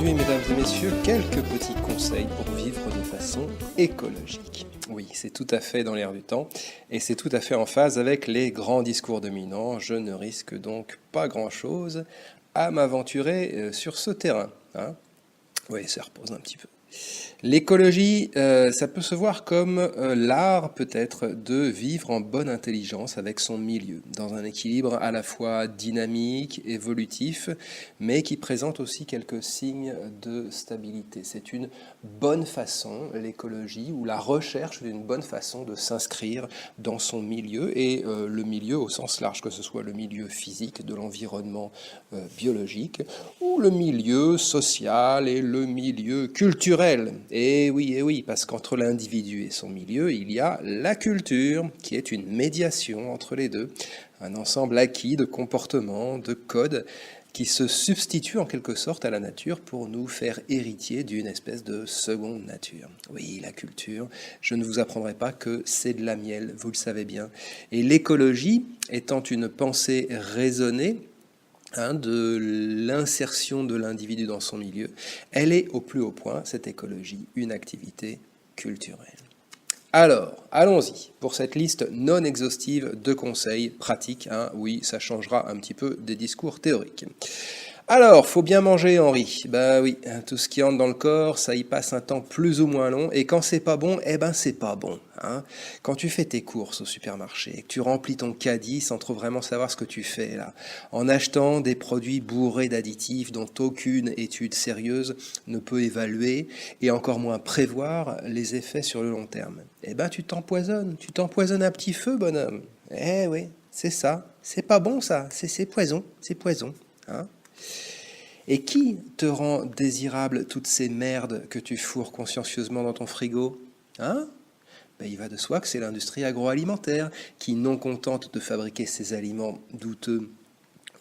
aujourd'hui, mesdames et messieurs, quelques petits conseils pour vivre de façon écologique. Oui, c'est tout à fait dans l'air du temps et c'est tout à fait en phase avec les grands discours dominants. Je ne risque donc pas grand-chose à m'aventurer sur ce terrain, hein. Oui, ça repose un petit peu. L'écologie, ça peut se voir comme l'art peut-être de vivre en bonne intelligence avec son milieu, dans un équilibre à la fois dynamique, évolutif, mais qui présente aussi quelques signes de stabilité. C'est une bonne façon, l'écologie, ou la recherche d'une bonne façon de s'inscrire dans son milieu, et le milieu au sens large, que ce soit le milieu physique, de l'environnement biologique, ou le milieu social et le milieu culturel. Et oui, parce qu'entre l'individu et son milieu, il y a la culture, qui est une médiation entre les deux, un ensemble acquis de comportements, de codes, qui se substitue en quelque sorte à la nature pour nous faire héritier d'une espèce de seconde nature. Oui, la culture, je ne vous apprendrai pas que c'est de la miel, vous le savez bien. Et l'écologie, étant une pensée raisonnée, de l'insertion de l'individu dans son milieu, elle est au plus haut point, cette écologie, une activité culturelle. Alors, allons-y pour cette liste non exhaustive de conseils pratiques. Oui, ça changera un petit peu des discours théoriques. Alors, faut bien manger, Henri. Bah oui, tout ce qui entre dans le corps, ça y passe un temps plus ou moins long. Et quand c'est pas bon, eh ben c'est pas bon. Quand tu fais tes courses au supermarché, et que tu remplis ton caddie sans trop vraiment savoir ce que tu fais là, en achetant des produits bourrés d'additifs dont aucune étude sérieuse ne peut évaluer et encore moins prévoir les effets sur le long terme, eh ben tu t'empoisonnes à petit feu, bonhomme. Eh oui, c'est ça. C'est pas bon ça. C'est poison. C'est poison. Et qui te rend désirable toutes ces merdes que tu fourres consciencieusement dans ton frigo? Il va de soi que c'est l'industrie agroalimentaire qui, non contente de fabriquer ces aliments douteux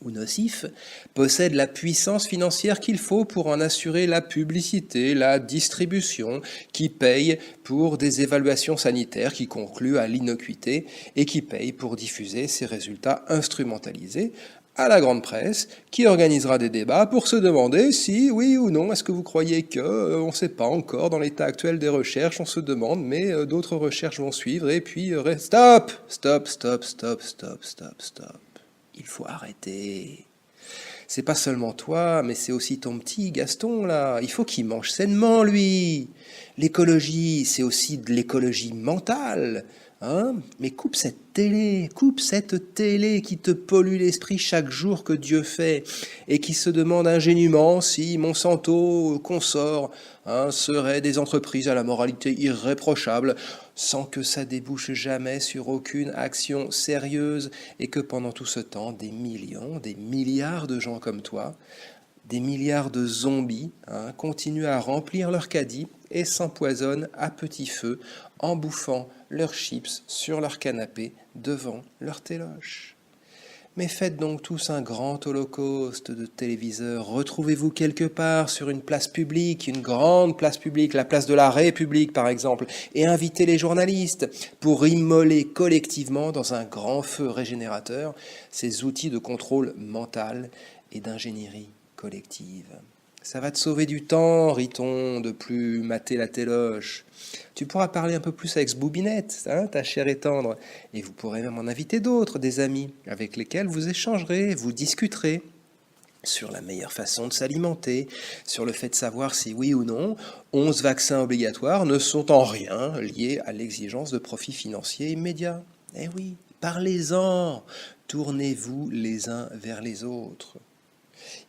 ou nocifs, possède la puissance financière qu'il faut pour en assurer la publicité, la distribution, qui paye pour des évaluations sanitaires qui concluent à l'innocuité et qui paye pour diffuser ces résultats instrumentalisés à la grande presse, qui organisera des débats pour se demander si, oui ou non, est-ce que vous croyez que, on ne sait pas encore, dans l'état actuel des recherches, on se demande, mais d'autres recherches vont suivre, et puis, stop. Il faut arrêter. C'est pas seulement toi, mais c'est aussi ton petit Gaston, là. Il faut qu'il mange sainement, lui. L'écologie, c'est aussi de l'écologie mentale. Mais coupe cette télé qui te pollue l'esprit chaque jour que Dieu fait et qui se demande ingénument si Monsanto consort seraient des entreprises à la moralité irréprochable sans que ça débouche jamais sur aucune action sérieuse et que pendant tout ce temps, des millions, des milliards de gens comme toi, des milliards de zombies continuent à remplir leur caddie et s'empoisonnent à petit feu en bouffant leurs chips sur leur canapé devant leur téloche. Mais faites donc tous un grand holocauste de téléviseurs. Retrouvez-vous quelque part sur une place publique, une grande place publique, la place de la République par exemple, et invitez les journalistes pour immoler collectivement dans un grand feu régénérateur ces outils de contrôle mental et d'ingénierie collective. Ça va te sauver du temps, rit-on, de plus mater la téloche. Tu pourras parler un peu plus avec ce boubinette, ta chère et tendre, et vous pourrez même en inviter d'autres, des amis, avec lesquels vous échangerez, vous discuterez sur la meilleure façon de s'alimenter, sur le fait de savoir si oui ou non 11 vaccins obligatoires ne sont en rien liés à l'exigence de profit financier immédiat. Eh oui, parlez-en, tournez-vous les uns vers les autres.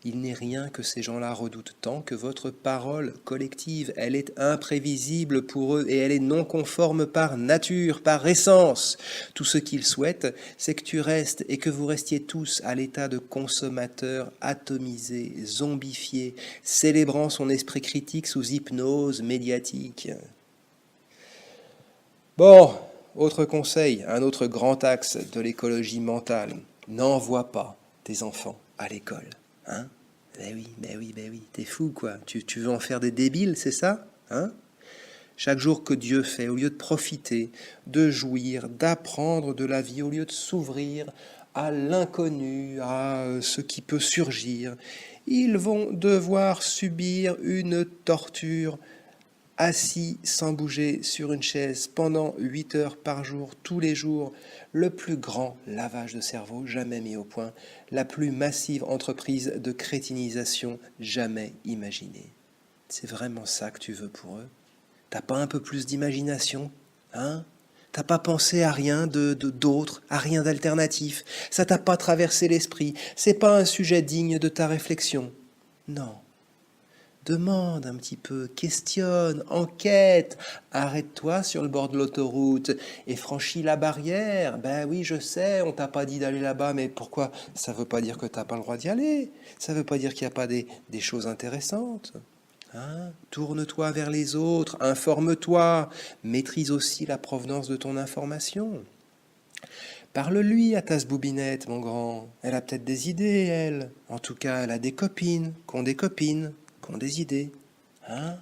Il n'est rien que ces gens-là redoutent tant que votre parole collective. Elle est imprévisible pour eux et elle est non conforme par nature, par essence. Tout ce qu'ils souhaitent, c'est que tu restes et que vous restiez tous à l'état de consommateur atomisé, zombifié, célébrant son esprit critique sous hypnose médiatique. Bon, autre conseil, un autre grand axe de l'écologie mentale. N'envoie pas tes enfants à l'école. Ben oui, t'es fou quoi. Tu veux en faire des débiles, c'est ça? Chaque jour que Dieu fait, au lieu de profiter, de jouir, d'apprendre de la vie, au lieu de s'ouvrir à l'inconnu, à ce qui peut surgir. Ils vont devoir subir une torture assis sans bouger sur une chaise pendant 8 heures par jour, tous les jours, le plus grand lavage de cerveau jamais mis au point, la plus massive entreprise de crétinisation jamais imaginée. C'est vraiment ça que tu veux pour eux? T'as pas un peu plus d'imagination, hein? T'as pas pensé à rien d'autre, à rien d'alternatif? Ça t'a pas traversé l'esprit? C'est pas un sujet digne de ta réflexion? Non. Demande un petit peu, questionne, enquête, arrête-toi sur le bord de l'autoroute et franchis la barrière. Ben oui, je sais, on t'a pas dit d'aller là-bas, mais pourquoi? Ça veut pas dire que t'as pas le droit d'y aller. Ça veut pas dire qu'il n'y a pas des choses intéressantes. Hein? Tourne-toi vers les autres, informe-toi, maîtrise aussi la provenance de ton information. Parle-lui à ta zboubinette, mon grand. Elle a peut-être des idées, elle. En tout cas, elle a des copines, qu'ont des copines. Des idées, hein?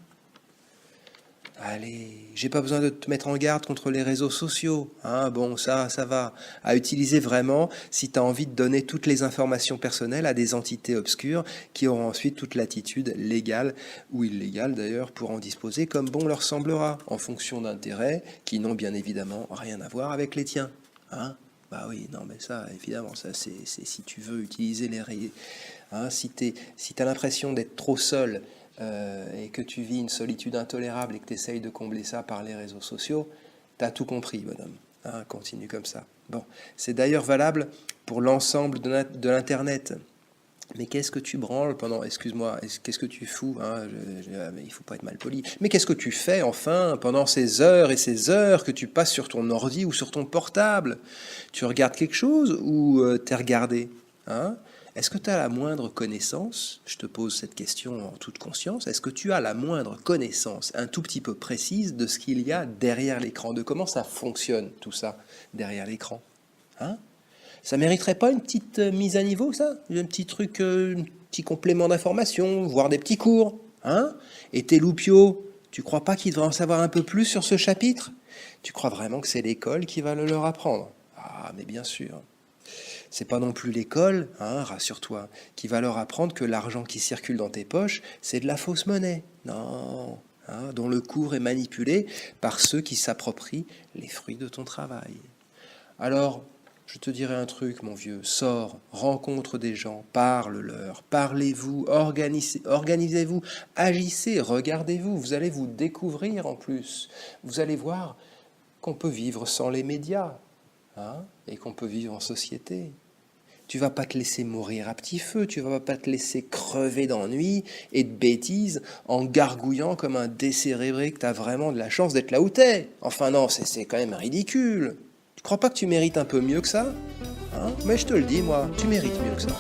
Allez, j'ai pas besoin de te mettre en garde contre les réseaux sociaux, hein? Bon, ça va. À utiliser vraiment si tu as envie de donner toutes les informations personnelles à des entités obscures qui auront ensuite toute latitude légale ou illégale d'ailleurs pour en disposer comme bon leur semblera, en fonction d'intérêts qui n'ont bien évidemment rien à voir avec les tiens, hein? Bah oui, non mais ça, évidemment, ça c'est si tu veux utiliser les rayons. Hein, si tu as l'impression d'être trop seul et que tu vis une solitude intolérable et que tu essayes de combler ça par les réseaux sociaux, tu as tout compris, bonhomme. Hein, continue comme ça. Bon, c'est d'ailleurs valable pour l'ensemble de l'Internet. Mais qu'est-ce que tu branles pendant... Excuse-moi, qu'est-ce que tu fous, hein, mais il faut pas être mal poli. Mais qu'est-ce que tu fais, enfin, pendant ces heures et ces heures que tu passes sur ton ordi ou sur ton portable? Tu regardes quelque chose ou t'es regardé, hein? Est-ce que tu as la moindre connaissance, je te pose cette question en toute conscience, est-ce que tu as la moindre connaissance, un tout petit peu précise, de ce qu'il y a derrière l'écran, de comment ça fonctionne tout ça derrière l'écran, hein? Ça mériterait pas une petite mise à niveau, ça? Un petit truc, un petit complément d'information, voire des petits cours, hein? Et tes loupiaux, tu crois pas qu'ils devraient en savoir un peu plus sur ce chapitre? Tu crois vraiment que c'est l'école qui va le leur apprendre? Ah, mais bien sûr. C'est pas non plus l'école, hein, rassure-toi, qui va leur apprendre que l'argent qui circule dans tes poches, c'est de la fausse monnaie. Non, hein, dont le cours est manipulé par ceux qui s'approprient les fruits de ton travail. Alors, je te dirai un truc, mon vieux, sors, rencontre des gens, parle-leur, parlez-vous, organisez-vous, agissez, regardez-vous, vous allez vous découvrir en plus. Vous allez voir qu'on peut vivre sans les médias, hein, et qu'on peut vivre en société. Tu vas pas te laisser mourir à petit feu, tu vas pas te laisser crever d'ennui et de bêtises en gargouillant comme un décérébré que tu as vraiment de la chance d'être là où t'es. Enfin non, c'est quand même ridicule. Tu crois pas que tu mérites un peu mieux que ça, hein? Mais je te le dis, moi, tu mérites mieux que ça.